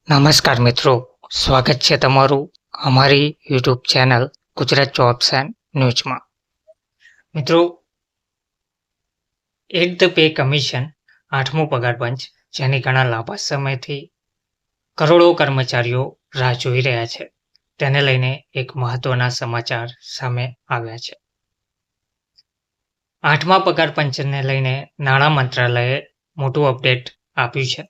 નમસ્કાર મિત્રો, સ્વાગત છે તમારું અમારી YouTube channel Gujarat jobs and ન્યૂઝમાં. મિત્રો, એટ ધ પે કમિશન 8મો પગાર પંચ, જેની ઘણા લાંબા સમયથી કરોડો કર્મચારીઓ રાહ જોઈ રહ્યા છે, તેને લઈને એક મહત્વના સમાચાર સામે આવ્યા છે. 8મા પગાર પંચને લઈને નાણાં મંત્રાલયે મોટું અપડેટ આપ્યું છે.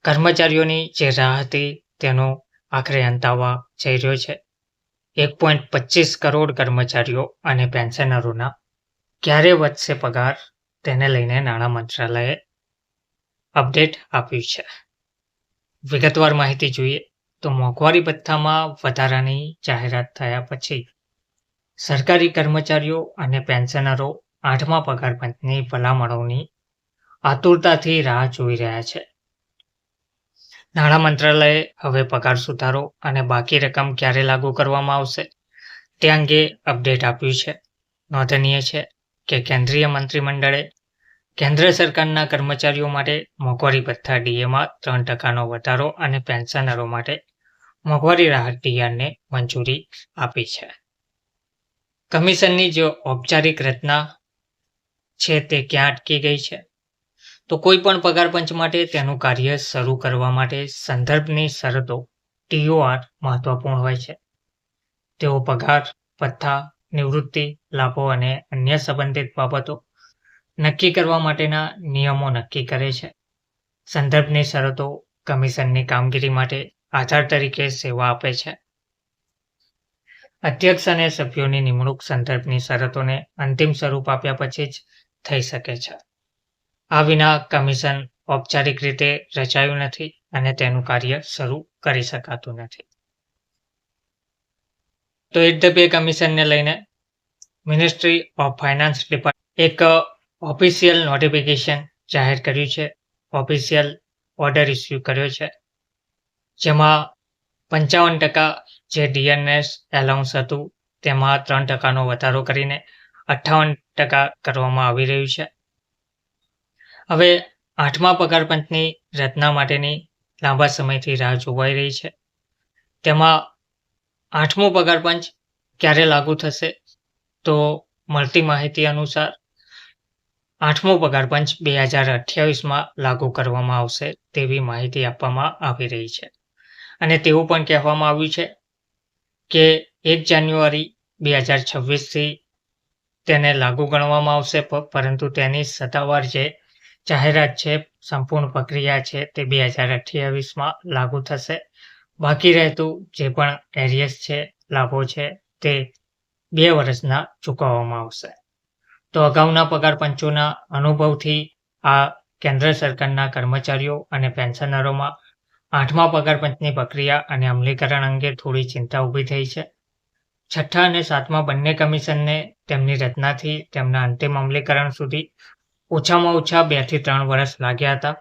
કર્મચારીઓની જે રાહ હતી તેનો આખરે અંત આવવા જઈ રહ્યો છે. 1.25 કરોડ કર્મચારીઓ અને પેન્શનરોના ક્યારે વધશે પગાર, તેને લઈને નાણાં મંત્રાલયે અપડેટ આપ્યું છે. વિગતવાર માહિતી જોઈએ તો મોંઘવારી ભથ્થામાં વધારાની જાહેરાત થયા પછી સરકારી કર્મચારીઓ અને પેન્શનરો 8મા પગાર પંચની ભલામણોની આતુરતાથી રાહ જોઈ રહ્યા છે. નાણાં મંત્રાલયે હવે પગાર સુધારો અને બાકી રકમ ક્યારે લાગુ કરવામાં આવશે તે અંગે અપડેટ આપ્યું છે. નોંધનીય છે કે કેન્દ્રીય મંત્રીમંડળે કેન્દ્ર સરકારના કર્મચારીઓ માટે મોંઘવારી ભથ્થા ડીએમાં 3% વધારો અને પેન્શનરો માટે મોંઘવારી રાહત ડીઆરને મંજૂરી આપી છે. કમિશનની જે ઔપચારિક રચના છે તે ક્યાં અટકી ગઈ છે? તો કોઈ પણ પગાર પંચ માટે તેનું કાર્ય શરૂ કરવા માટે સંદર્ભની શરતો TOR મહત્વપૂર્ણ હોય છે. તેઓ પગાર, ભથ્થા, નિવૃત્તિ લાભો અને અન્ય સંબંધિત બાબતો નક્કી કરવા માટેના નિયમો નક્કી કરે છે. સંદર્ભની શરતો કમિશનની કામગીરી માટે આધાર તરીકે સેવા આપે છે. અધ્યક્ષ અને સભ્યોની નિમણૂક સંદર્ભની શરતોને અંતિમ સ્વરૂપ આપ્યા પછી જ થઈ શકે છે. આ વિના કમિશન ઔપચારિક રીતે રચાયું નથી અને તેનું કાર્ય શરૂ કરી શકાતું નથી. તો એટ ધ પે કમિશનને લઈને મિનિસ્ટ્રી ઓફ ફાઇનાન્સ ડિપાર્ટમેન્ટ એક ઓફિશિયલ નોટિફિકેશન જાહેર કર્યું છે, ઓફિશિયલ ઓર્ડર ઇસ્યુ કર્યો છે, જેમાં 55% જે ડીએનએસ એલાઉન્સ હતું તેમાં 3%નો વધારો કરીને 58% કરવામાં આવી રહ્યું છે. હવે 8મા પગાર પંચની રચના માટેની લાંબા સમયથી રાહ જોવાઈ રહી છે. તેમાં 8મો પગાર પંચ ક્યારે લાગુ થશે? તો મળતી માહિતી અનુસાર 8મો પગાર પંચ 2028માં લાગુ કરવામાં આવશે તેવી માહિતી આપવામાં આવી રહી છે. અને તેવું પણ કહેવામાં આવ્યું છે કે 1 જાન્યુઆરી 2026થી તેને લાગુ ગણવામાં આવશે, પરંતુ તેની સત્તાવાર જે જાહેરાત છે, સંપૂર્ણ પ્રક્રિયા છે, તે 2028માં લાગુ થશે. બાકી રહેતું જે પણ એરિયસ છે, લાભો છે, તે 2 વર્ષના ચૂકવવામાં આવશે. તો અગાઉના પગાર પંચોના અનુભવથી આ કેન્દ્ર સરકારના કર્મચારીઓ અને પેન્શનરોમાં 8મા પગાર પંચની પ્રક્રિયા અને અમલીકરણ અંગે થોડી ચિંતા ઊભી થઈ છે. 6ઠ્ઠા અને 7મા બંને કમિશનને તેમની રચનાથી તેમના અંતિમ અમલીકરણ સુધી ઓછામાં ઓછા 2 થી 3 વર્ષ લાગ્યા હતા.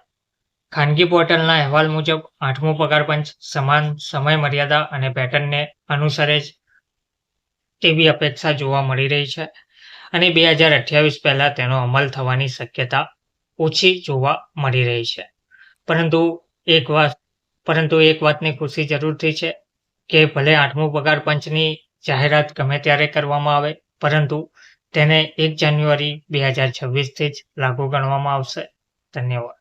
ખાનગી પોર્ટલના અહેવાલ મુજબ 8મો પગાર પંચ સમાન સમય મર્યાદા અને પેટર્નને અનુસરે જ તેવી અપેક્ષા જોવા મળી રહી છે અને 2028 પહેલાં તેનો અમલ થવાની શક્યતા ઓછી જોવા મળી રહી છે. પરંતુ એક વાતની ખુશી જરૂરથી છે કે ભલે 8મો પગાર પંચની જાહેરાત ગમે ત્યારે કરવામાં આવે, પરંતુ તેને 1 જાન્યુઆરી 2026થી જ લાગુ ગણવામાં આવશે. ધન્યવાદ.